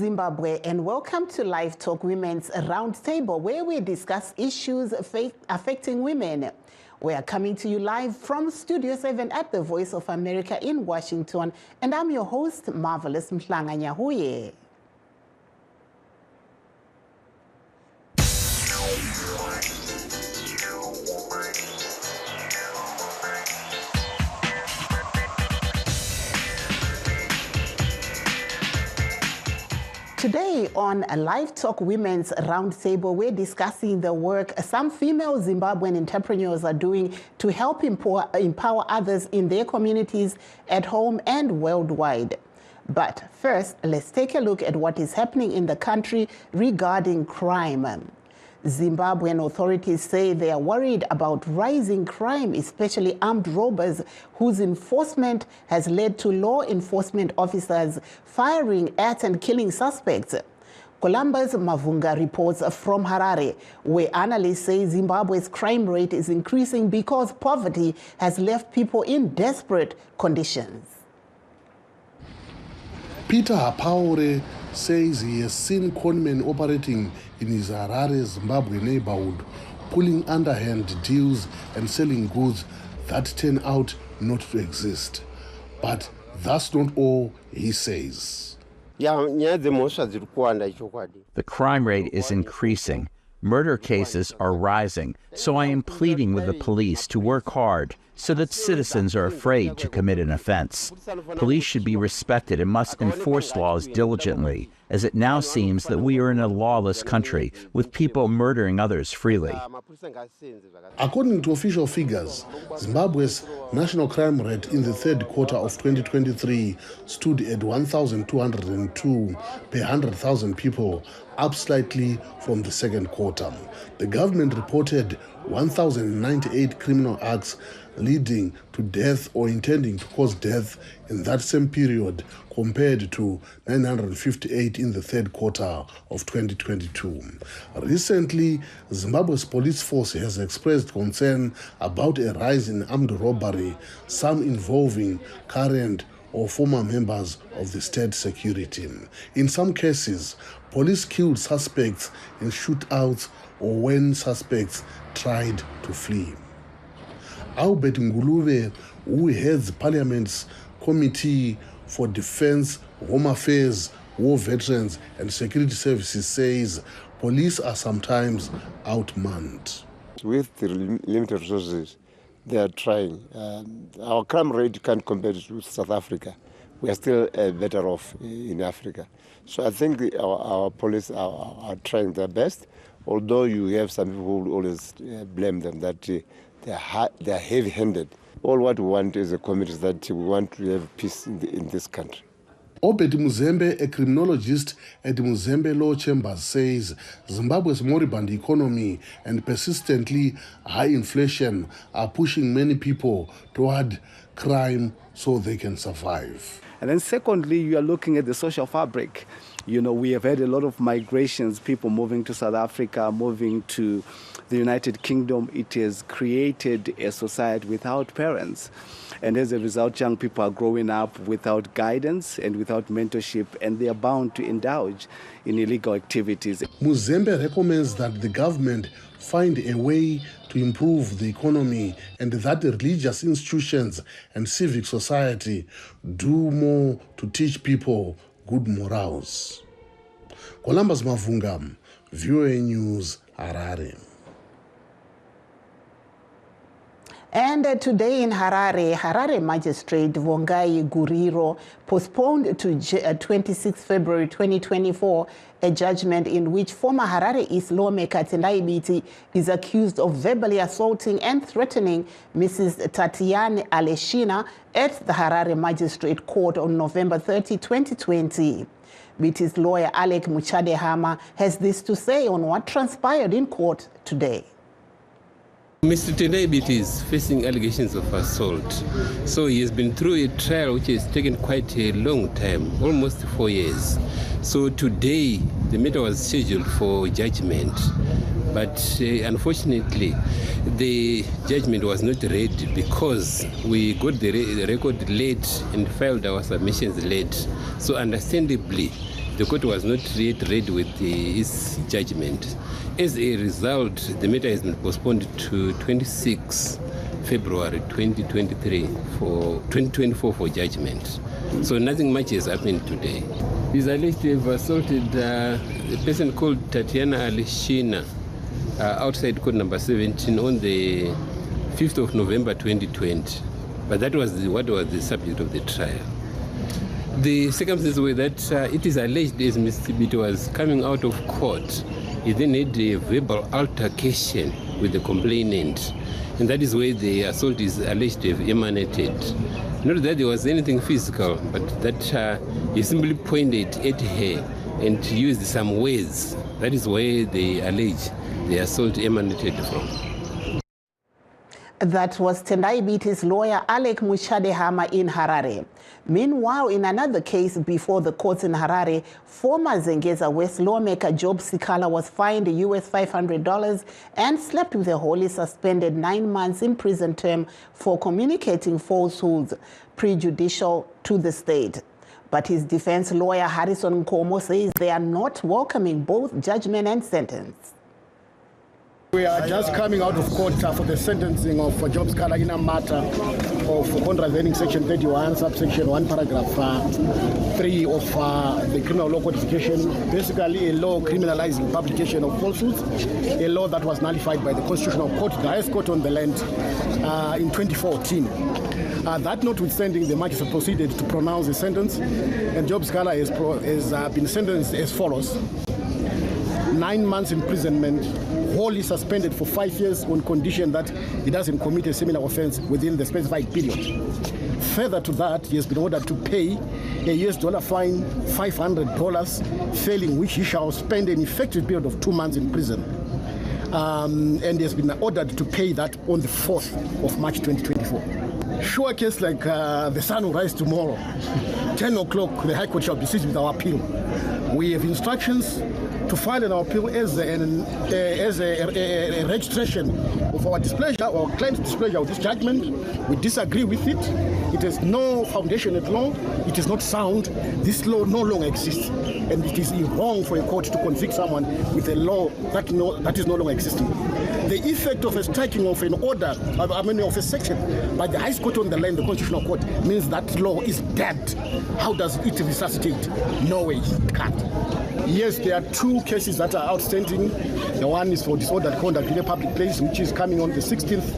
Zimbabwe, and welcome to LiveTalk Women's Roundtable, where we discuss issues affecting women. We are coming to you live from Studio 7 at the Voice of America in Washington, and I'm your host, Marvelous Mhlanga Nyahuye. Today on a LiveTalk Women's Roundtable, we're discussing the work some female Zimbabwean entrepreneurs are doing to help empower others in their communities at home and worldwide. But first, let's take a look at what is happening in the country regarding crime. Zimbabwean authorities say they are worried about rising crime, especially armed robbers, whose enforcement has led to law enforcement officers firing at and killing suspects. Columbus Mavunga reports from Harare, where analysts say Zimbabwe's crime rate is increasing because poverty has left people in desperate conditions. Peter Hapaure says he has seen conmen operating in his Harare, Zimbabwe neighborhood, pulling underhand deals and selling goods that turn out not to exist. But that's not all, he says. The crime rate is increasing. Murder cases are rising, so I am pleading with the police to work hard so that citizens are afraid to commit an offense. Police should be respected and must enforce laws diligently, as it now seems that we are in a lawless country with people murdering others freely. According to official figures, Zimbabwe's national crime rate in the third quarter of 2023 stood at 1,202 per 100,000 people, up slightly from the second quarter. The government reported 1,098 criminal acts leading to death or intending to cause death in that same period, compared to 958 in the third quarter of 2022. Recently, Zimbabwe's police force has expressed concern about a rise in armed robbery, some involving current or former members of the state security. In some cases, police killed suspects in shootouts or when suspects tried to flee. Albert Ngulube, who heads Parliament's Committee for Defense, Home Affairs, War Veterans and Security Services, says police are sometimes outmanned. With the limited resources, they are trying. Our crime rate can't compare with South Africa. We are still better off in Africa. So I think our police are trying their best, although you have some people who always blame them that they are heavy-handed. All what we want as a community is that we want to have peace in this country. Obed Muzembe, a criminologist at the Muzembe Law Chambers, says Zimbabwe's moribund economy and persistently high inflation are pushing many people toward crime so they can survive. And then secondly, you are looking at the social fabric. You know, we have had a lot of migrations, people moving to South Africa, moving to the United Kingdom. It has created a society without parents. And as a result, young people are growing up without guidance and without mentorship, and they are bound to indulge in illegal activities. Muzembe recommends that the government find a way to improve the economy and that the religious institutions and civic society do more to teach people good morals. Columbus Mavunga, VOA News, Harare. And today in Harare, Harare Magistrate Vongai Guriro postponed to 26 February 2024 a judgment in which former Harare East lawmaker Tendai Biti is accused of verbally assaulting and threatening Mrs. Tatiane Aleshina at the Harare Magistrate Court on November 30, 2020. Biti's lawyer Alec Muchadehama has this to say on what transpired in court today. Mr. Tendai Biti is facing allegations of assault. So he has been through a trial which has taken quite a long time, almost 4 years. So today, the matter was scheduled for judgment. But unfortunately, the judgment was not read because we got the record late and filed our submissions late. So understandably, the court was not yet ready with its judgment. As a result, the matter has been postponed to 26 February 2024 for judgment. So nothing much has happened today. He's alleged to have assaulted a person called Tatiana Alishina outside court number 17 on the 5th of November 2020. But that was what was the subject of the trial. The circumstances were that it is alleged as Mr. Bito was coming out of court, he then had a verbal altercation with the complainant. And that is where the assault is alleged to have emanated. Not that there was anything physical, but that he simply pointed at her and used some words. That is where they allege the assault emanated from. That was Tendai Biti's lawyer Alec Muchadehama in Harare. Meanwhile, in another case before the courts in Harare, former Zengeza West lawmaker Job Sikala was fined US $500 and slapped with a wholly suspended 9 months in prison term for communicating falsehoods prejudicial to the state. But his defense lawyer Harrison Nkomo says they are not welcoming both judgment and sentence. We are just coming out of court for the sentencing of Job Sikala in a matter of contravening Section 31, subsection 1, paragraph 3 of the Criminal Law Codification, basically a law criminalizing publication of falsehoods, a law that was nullified by the Constitutional Court, the highest court on the land, in 2014. That notwithstanding, the magistrate proceeded to pronounce a sentence, and Job Sikala has been sentenced as follows: 9 months imprisonment, wholly suspended for 5 years on condition that he doesn't commit a similar offense within the specified period. Further to that, he has been ordered to pay a US dollar fine, $500, failing which he shall spend an effective period of 2 months in prison. And he has been ordered to pay that on the 4th of March 2024. Sure case like the sun will rise tomorrow. 10 o'clock, the High Court shall proceed with our appeal. We have instructions to file an appeal as a registration of our displeasure or claims displeasure of this judgment. We disagree with it. It has no foundation at law. It is not sound. This law no longer exists, and it is wrong for a court to convict someone with a law that is no longer existing. The effect of a striking of an order, of a section by the highest court on the land, the Constitutional Court, means that law is dead. How does it resuscitate? No way, it can't. Yes, there are 2 cases that are outstanding. The one is for disordered conduct in a public place, which is coming on the 16th,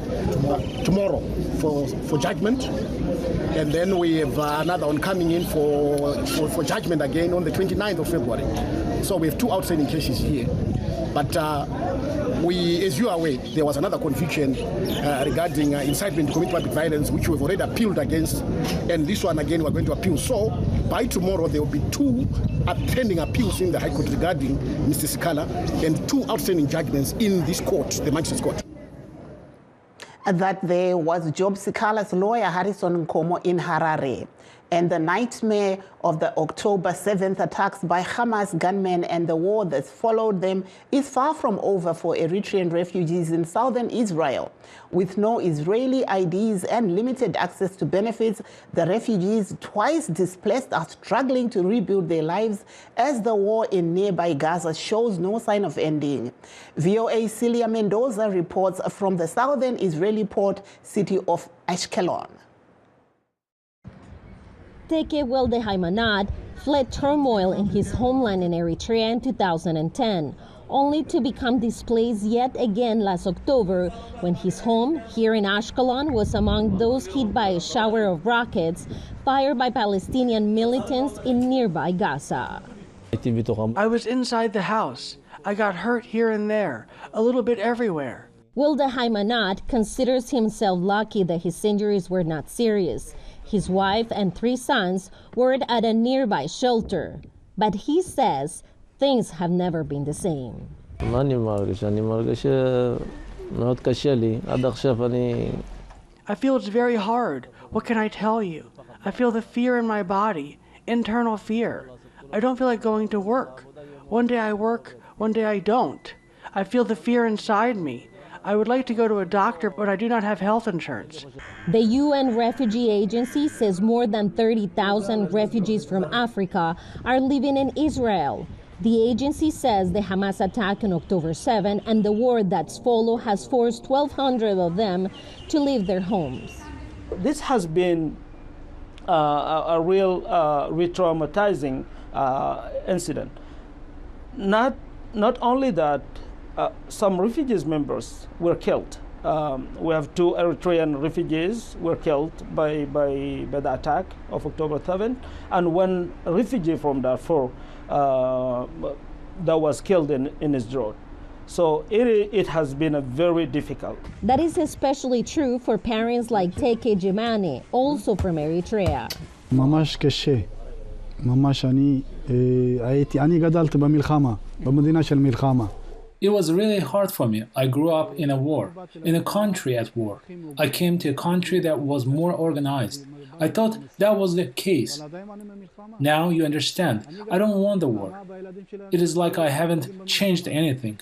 tomorrow, for judgment. And then we have another one coming in for judgment again on the 29th of February. So we have 2 outstanding cases here. But as you are aware, there was another conviction regarding incitement to commit public violence, which we've already appealed against. And this one again, we're going to appeal. So by tomorrow, there will be 2 pending appeals in the High Court regarding Mr. Sikala and 2 outstanding judgments in this court, the Magistrates Court. That there was Job Sikala's lawyer Harrison Nkomo in Harare. And the nightmare of the October 7th attacks by Hamas gunmen and the war that followed them is far from over for Eritrean refugees in southern Israel. With no Israeli IDs and limited access to benefits, the refugees, twice displaced, are struggling to rebuild their lives as the war in nearby Gaza shows no sign of ending. VOA Celia Mendoza reports from the southern Israeli port city of Ashkelon. Teke Welde Haimanot fled turmoil in his homeland in Eritrea in 2010, only to become displaced yet again last October when his home here in Ashkelon was among those hit by a shower of rockets fired by Palestinian militants in nearby Gaza. I was inside the house. I got hurt here and there, a little bit everywhere. Wilde Haimanot considers himself lucky that his injuries were not serious. His wife and 3 sons were at a nearby shelter, but he says things have never been the same. I feel it's very hard. What can I tell you? I feel the fear in my body, internal fear. I don't feel like going to work. One day I work, one day I don't. I feel the fear inside me. I would like to go to a doctor, but I do not have health insurance. The UN Refugee Agency says more than 30,000 refugees from Africa are living in Israel. The agency says the Hamas attack on October 7 and the war that's followed has forced 1,200 of them to leave their homes. This has been a real re-traumatizing incident. Not only that, some refugees members were killed. We have 2 Eritrean refugees were killed by the attack of October 7th, and 1 refugee from Darfur that was killed in his road. So it has been a very difficult. That is especially true for parents like Teke Jemane, also from Eritrea. ממש קשה. ממש אני גדלתי במלחמה, במדינה של מלחמה. It was really hard for me. I grew up in a war, in a country at war. I came to a country that was more organized. I thought that was the case. Now you understand. I don't want the war. It is like I haven't changed anything.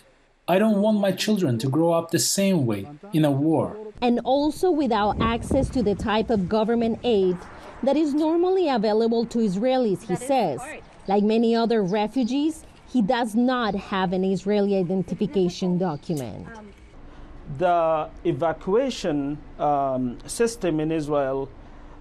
I don't want my children to grow up the same way, in a war. And also without access to the type of government aid that is normally available to Israelis, he says. Like many other refugees, he does not have an Israeli identification document. The evacuation system in Israel,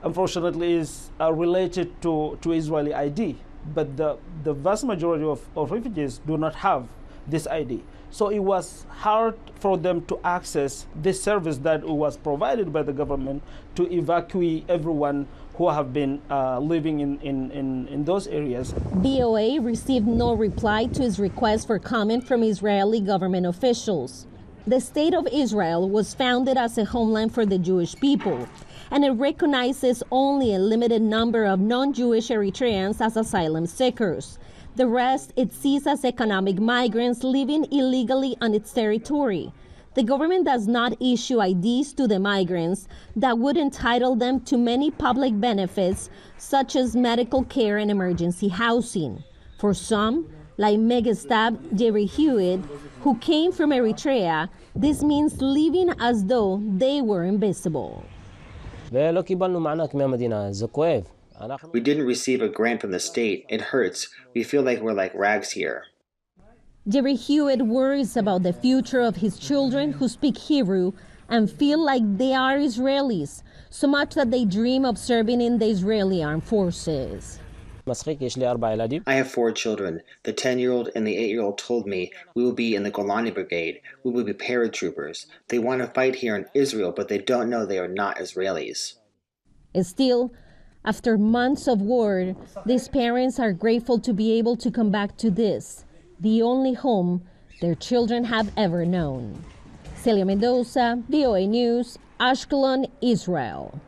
unfortunately, is related to Israeli ID, but the vast majority of refugees do not have this ID. So it was hard for them to access this service that was provided by the government to evacuate everyone who have been living in those areas. VOA received no reply to his request for comment from Israeli government officials. The State of Israel was founded as a homeland for the Jewish people, and it recognizes only a limited number of non-Jewish Eritreans as asylum seekers. The rest it sees as economic migrants living illegally on its territory. The government does not issue IDs to the migrants that would entitle them to many public benefits, such as medical care and emergency housing. For some, like Megastab Jerry Hewitt, who came from Eritrea, this means living as though they were invisible. We didn't receive a grant from the state. It hurts. We feel like we're like rags here. Jerry Hewitt worries about the future of his children who speak Hebrew and feel like they are Israelis, so much that they dream of serving in the Israeli armed forces. I have 4 children. The 10-year-old and the 8-year-old told me we will be in the Golani Brigade. We will be paratroopers. They want to fight here in Israel, but they don't know they are not Israelis. Still, after months of war, these parents are grateful to be able to come back to this, the only home their children have ever known. Celia Mendoza, VOA News, Ashkelon, Israel.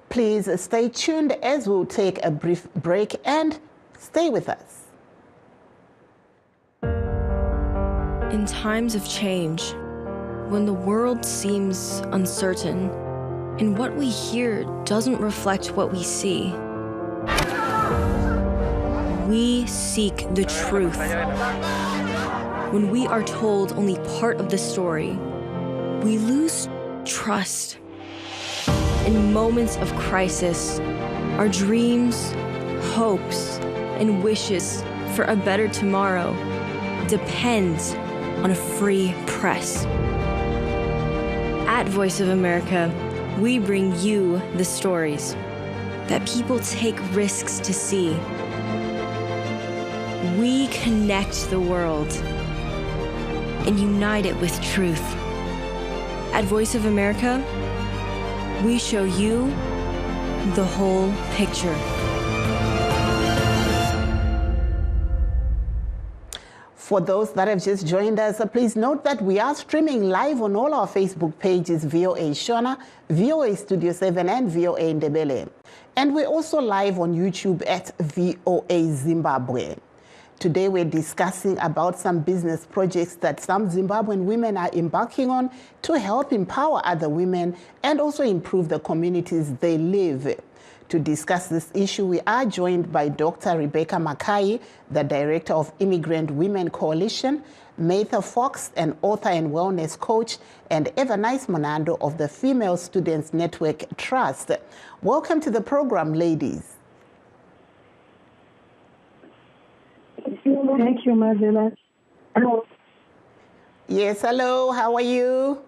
Please stay tuned as we'll take a brief break and stay with us. In times of change, when the world seems uncertain and what we hear doesn't reflect what we see, we seek the truth. When we are told only part of the story, we lose trust. In moments of crisis, our dreams, hopes, and wishes for a better tomorrow depends on a free press. At Voice of America, we bring you the stories that people take risks to see. We connect the world and unite it with truth. At Voice of America, we show you the whole picture. For those that have just joined us, please note that we are streaming live on all our Facebook pages, VOA Shona, VOA Studio 7, and VOA Ndebele. And we're also live on YouTube at VOA Zimbabwe. Today we're discussing about some business projects that some Zimbabwean women are embarking on to help empower other women and also improve the communities they live. To discuss this issue, we are joined by Dr. Rebecca Mak, the Director of Immigrant Women Coalition, Matha Fox, an author and wellness coach, and Evanni Mando of the Female Students Network Trust. Welcome to the program, ladies. Thank you, Marcella. Hello. Yes, hello. How are you?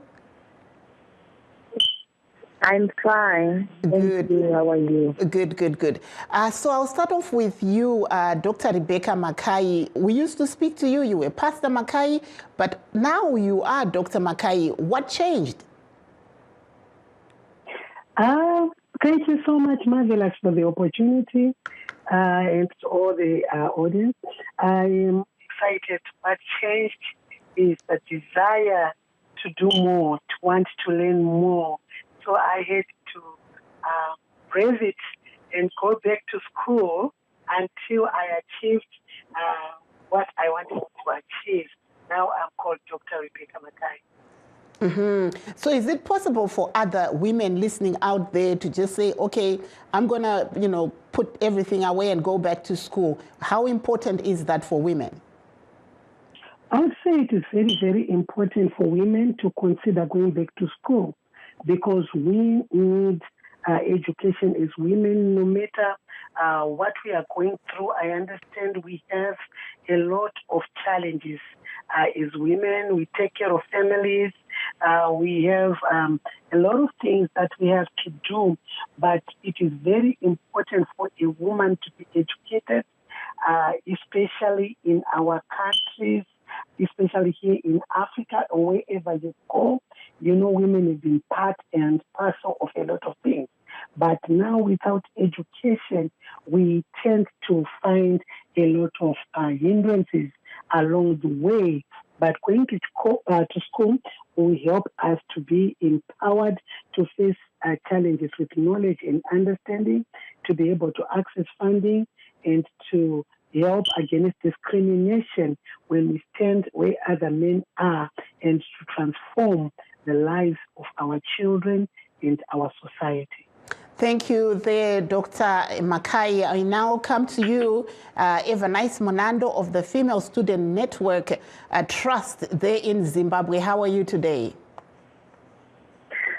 I'm fine. Good. Thank you. How are you? Good. So I'll start off with you, Dr. Rebecca Mak. We used to speak to you. You were Pastor Mak, but now you are Dr. Mak. What changed? Thank you so much, Marvelous, for the opportunity and to all the audience. I am excited. What changed is the desire to do more, to want to learn more. So I had to brave it and go back to school until I achieved what I wanted to achieve. Now I'm called Dr. Rebecca Mak. So is it possible for other women listening out there to just say, okay, I'm going to, put everything away and go back to school? How important is that for women? I would say it is very, very important for women to consider going back to school, because we need education as women, no matter what we are going through. I understand we have a lot of challenges as women. We take care of families. We have a lot of things that we have to do, but it is very important for a woman to be educated, especially in our countries, especially here in Africa or wherever you go. Women have been part and parcel of a lot of things. But now without education, we tend to find a lot of hindrances along the way. But going to school will help us to be empowered to face challenges with knowledge and understanding, to be able to access funding, and to help against discrimination when we stand where other men are, and to transform the lives of our children and our society. Thank you there, Dr. Mak. I now come to you, Evanni Mando of the Female Student Network Trust there in Zimbabwe. How are you today?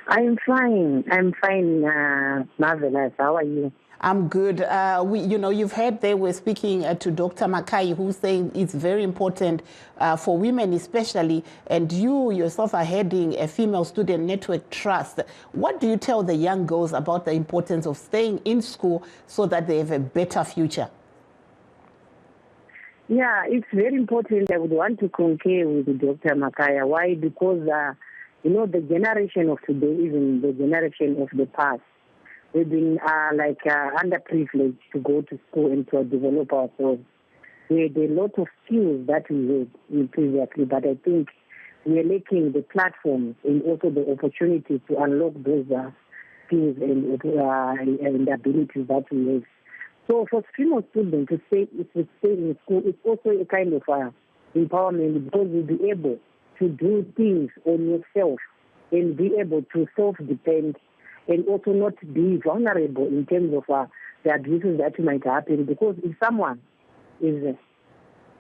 I'm fine. Marvelous. How are you? I'm good. You've heard they were speaking to Dr. Mak, who's saying it's very important for women especially, and you yourself are heading a Female Student Network Trust. What do you tell the young girls about the importance of staying in school so that they have a better future? Yeah, it's very important. I would want to concur with Dr. Mak. Why? Because, the generation of today isn't the generation of the past. We've been underprivileged to go to school and to develop ourselves. We had a lot of skills that we had previously, but I think we are lacking the platforms and also the opportunity to unlock those skills and abilities that we have. So for female students to stay in school, it's also a kind of empowerment, because you'll be able to do things on yourself and be able to self-depend, and also not be vulnerable in terms of the abuses that might happen. Because if someone is,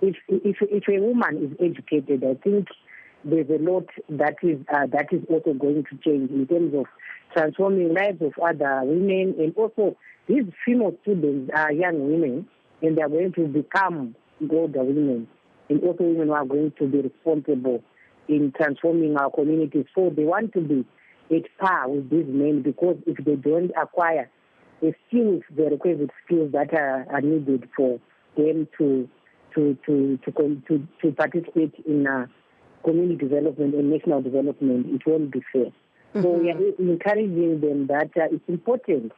if a woman is educated, I think there's a lot that is also going to change in terms of transforming lives of other women, and also these female students are young women, and they are going to become older women, and also women who are going to be responsible in transforming our communities. So they want to be at par with these men, because if they don't acquire the skills, the requisite skills that are needed for them to participate in community development and national development, it won't be fair. So we are encouraging them that it's important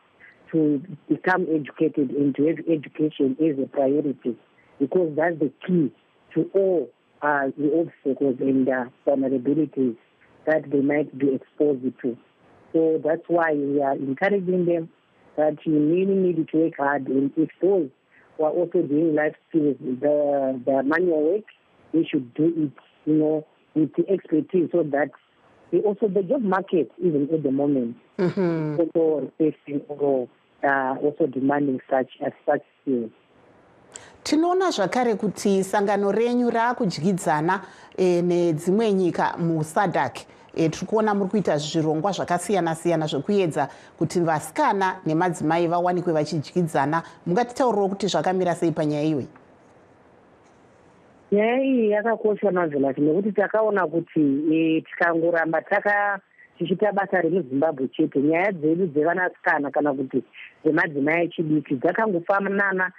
to become educated and to have education as a priority, because that's the key to all the obstacles and vulnerabilities that they might be exposed to. So that's why we are encouraging them that you really need to work hard. And if those who are also doing life skills, the manual work, they should do it, with the expertise, so that also the job market, even at the moment, also facing also demanding such skills. Tinoona zvakare kuti sangano renyu raakudyidzana nedzimwe nyika muSADC. Tiri kuona muri kuita zvirongwa zvakasiyana-siyana zvekuedza kuti vasikana nemadzimai vawanikwe vachidyidzana. Mungatitaurirawo kuti zvakamira sei panyaya iyoyi? Nyaya iyi yakakosha mazvinati nekuti takaona kuti tikangoramba tichiita basa remuZimbabwe chete, nyaya dzedu dzevanasikana kana kuti dzemadzimai echidiki dzakangofanana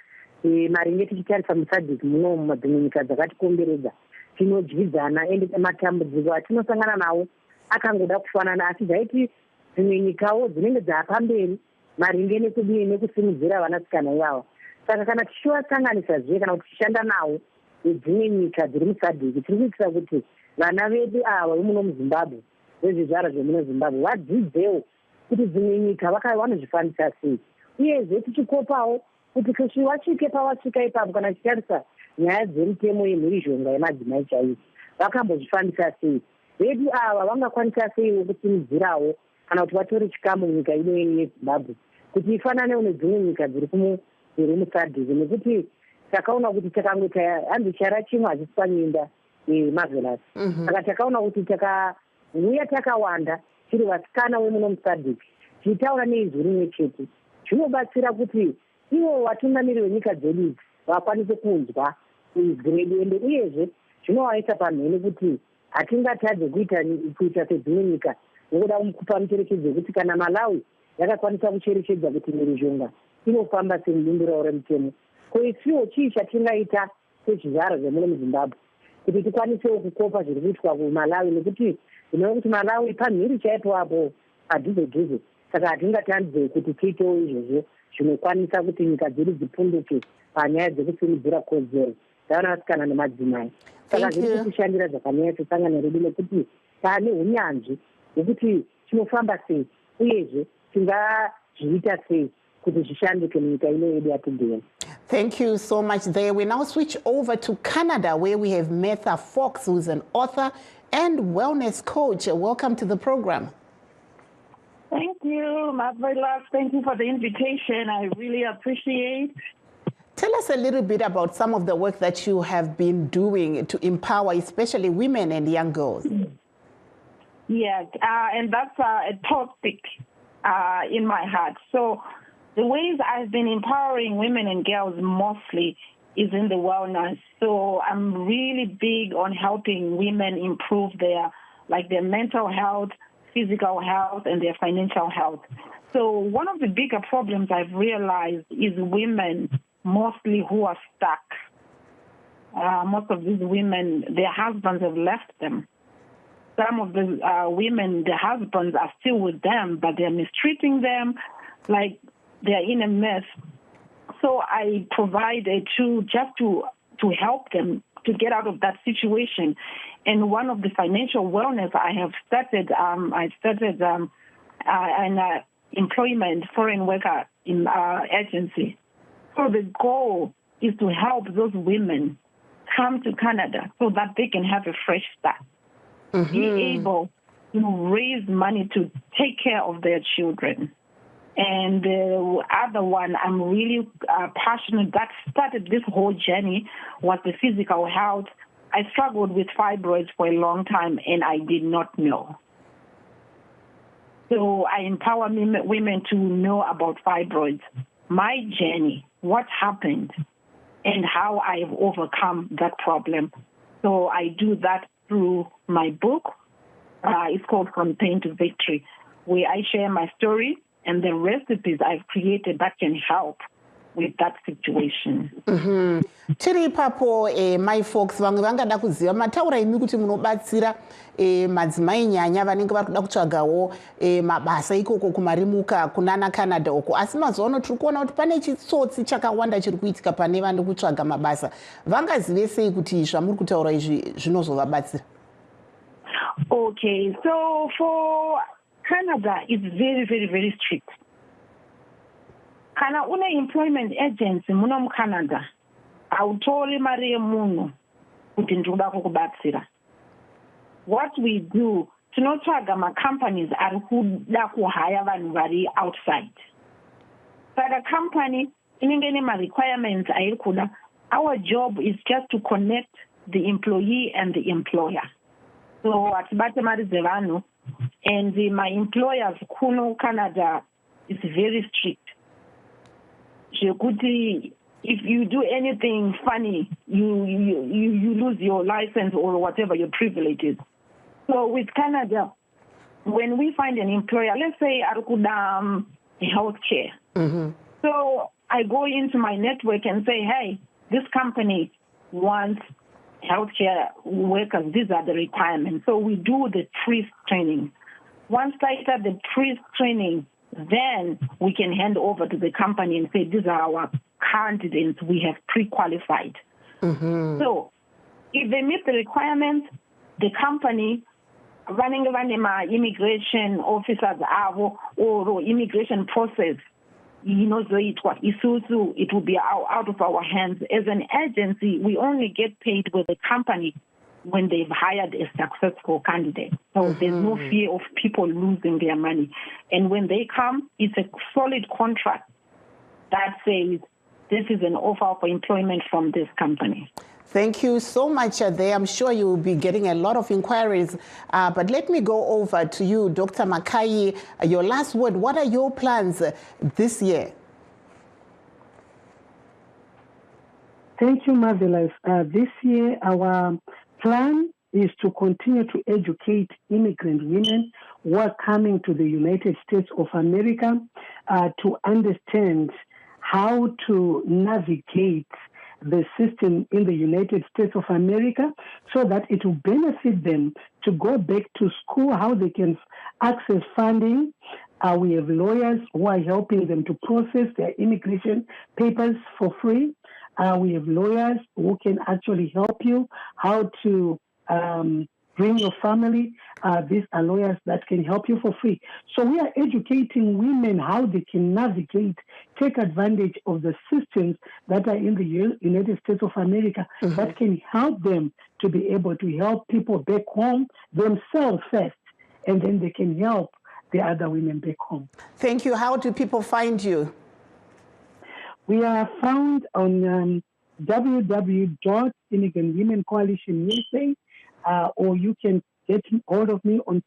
maringe tichitarisa muSADC muno mumadzimwe nyika dzakatikomberedza. Tinodyidzana ende matambudziko atinosangana nawo akangoda kufanana, asi zvaiti dzimwe nyikawo dzinenge dzaapamberi maringe nekudii nekusimudzira vanasikana ivavo. Saka kana tichivasanganisa zve kana kuti tichishanda nawo nedzimwe nyika dziri muSADC, tiri kuitira kuti vana vedu ava vemuno muZimbabwe vezvizvara zvemuno Zimbabwe vadzidzewo kuti dzimwe nyika vanozvifambisa sei, uyezve tichikopawo kuti vasvike pavasvika ipapo kana tichitarisa nyaya dzemitemo yemhirizhonga yemadzimai chaivo vakambozvifambisa sei, vedu ava vangakwanisa seiwo kusimudzirawo kana kuti vatore chikamu munyika ino yeZimbabwe kuti ifananewo nedzimwe nyika dziri muSADC, nekuti takaona kuti takangoita hanzi chara chimwe hachiswanyiinda marvelous. Saka takaona kuti takauya takawanda tiri vasikana vemuno muSADC tichitaura neizwi rimwe chete, zvinobatsira kuti ivo vatungamiri venyika dzedu idzi vakwanise kunzwa izwi redu, ende uyezve zvinovaisa pamhene kuti hatingatadze kuita sedzimwe nyika nekuda kupa mucherechedzo wekuti kana Malawi yakakwanisa kucherechedza kuti mhirizhonga inofamba semubumbiro remutemo, ko isiwo chii chatingaita sezvizvarwa zvemuno muZimbabwe kuti tikwanisewo kukopa zviri kuitwa kuMalawi, nekuti tinoona kuti Malawi pamhiri chaipo apo padhuze-dhuze. Saka hatingatadze kuti tiitewo izvozvo zvinokwanisa kuti nyika dzedu dzipunduke panyaya dzekusimudzira kodzero dzavanasikana nemadzimai. Saka zviri kutishandira zvakanyanya sesangano redu nekuti taane unyanzvi hwekuti tinofamba sei uyezve tingazviita sei kuti zvishanduke munyika ino yedu yatigere. Thank you so much there. We now switch over to Canada, where we have Martha Fox, who's an author and wellness coach. Welcome to the program. Thank you, Marvelous. Thank you for the invitation. I really appreciate. Tell us a little bit about some of the work that you have been doing to empower especially women and young girls. Yes, and that's a topic in my heart. So the ways I've been empowering women and girls mostly is in the wellness. So I'm really big on helping women improve their mental health, physical health, and their financial health. So one of the bigger problems I've realized is women mostly who are stuck. Most of these women, their husbands have left them. Some of the women, their husbands are still with them, but they're mistreating them like they're in a mess. So I provide a tool just to help them to get out of that situation. And one of the financial wellness I have started, an employment foreign worker in agency. So the goal is to help those women come to Canada so that they can have a fresh start, be able to raise money to take care of their children. And the other one I'm really passionate, that started this whole journey, was the physical health. I struggled with fibroids for a long time, and I did not know. So I empower women to know about fibroids, my journey, what happened, and how I've overcome that problem. So I do that through my book. It's called From Pain to Victory, where I share my story and the recipes I've created that can help with that situation. Tiri ipapo my folks vamwe vangada kuziva mataura imi kuti munobatsira madzimai nyanya vanenge vari kuda kutsvagawo mabasa ikoko kumarimuka kunana Canada uko, asi mazuva tiri kuona kuti pane chitsotsi chakawanda chiri kuitika pane vane kutsvaga mabasa. Vangazive sei kuti zvamuri kutaura izvi zvinozovabatsira? Okay, so for Canada, it's very, very, very strict. Kana une employment agency muno muCanada, autori mari yemunhu kuti ndikuda kukubatsira. What we do, tinotsvaga companies ari kuda kuhaya vanhu vari outside. Saka company, requirements, our job is just to connect the employee and the employer. So at Batemari and my employers, Kuno Canada, is very strict. If you do anything funny, you lose your license or whatever your privilege is. So with Canada, when we find an employer, let's say Arukudam Healthcare. So I go into my network and say, hey, this company wants healthcare workers. These are the requirements. So we do the priest training. Once I start the priest training, then we can hand over to the company and say, these are our candidates we have pre-qualified. So if they meet the requirements, the company running immigration officers or immigration process, it will be out of our hands. As an agency, we only get paid with the company when they've hired a successful candidate. So there's no fear of people losing their money. And when they come, it's a solid contract that says this is an offer for employment from this company. Thank you so much there. I'm sure you will be getting a lot of inquiries. But let me go over to you, Dr. Makai. Your last word, what are your plans this year? Thank you, Marvelous. This year, our plan is to continue to educate immigrant women who are coming to the United States of America to understand how to navigate the system in the United States of America so that it will benefit them to go back to school, how they can access funding. We have lawyers who are helping them to process their immigration papers for free. We have lawyers who can actually help you how to bring your family. These are lawyers that can help you for free. So we are educating women how they can navigate, take advantage of the systems that are in the United States of America that can help them to be able to help people back home themselves first, and then they can help the other women back home. Thank you. How do people find you? We are found on www.immigrantwomencoalition.USA, or you can get hold of me on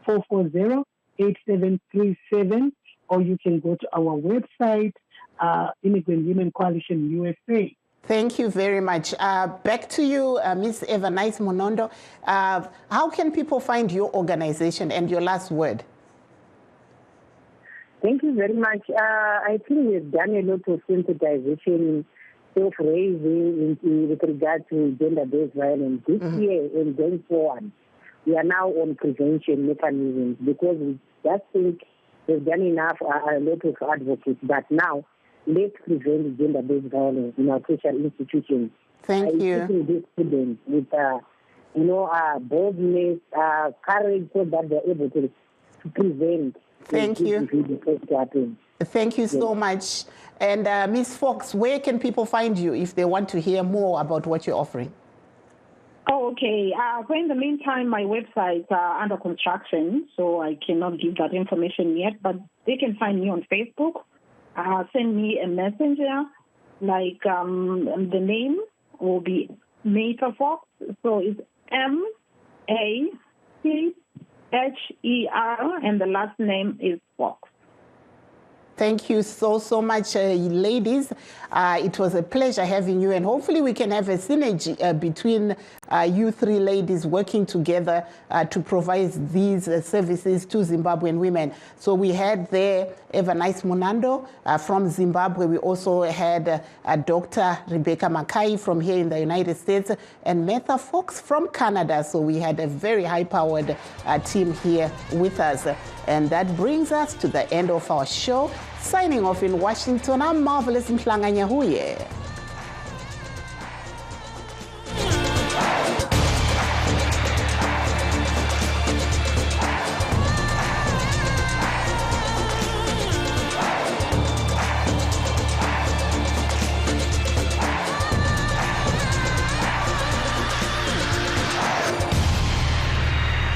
651-440-8737, or you can go to our website, Immigrant Women Coalition USA. Thank you very much. Back to you, Ms. Evanni Mando. How can people find your organization, and your last word? Thank you very much. I think we've done a lot of sensitization, self-raising with regard to gender-based violence. This year and going forward, we are now on prevention mechanisms because we just think we've done enough, a lot of advocates, but now let's prevent gender-based violence in our social institutions. Thank you. These students with, boldness, courage, so that they're able to prevent. Thank you. Thank you so much. And Ms. Fox, where can people find you if they want to hear more about what you're offering? Oh, okay. So in the meantime, my website's under construction, so I cannot give that information yet, but they can find me on Facebook. Send me a messenger, like the name will be Meta Fox, so it's M-A-C-H-E-R, and the last name is Fox. Thank you so much, ladies. It was a pleasure having you, and hopefully we can have a synergy between you three ladies working together to provide these services to Zimbabwean women. So we had there Evanni Mando from Zimbabwe. We also had Dr. Rebecca Mak from here in the United States, and Meta Fox from Canada. So we had a very high-powered team here with us. And that brings us to the end of our show. Signing off in Washington, I'm Marvelous Mhlanganya Huye.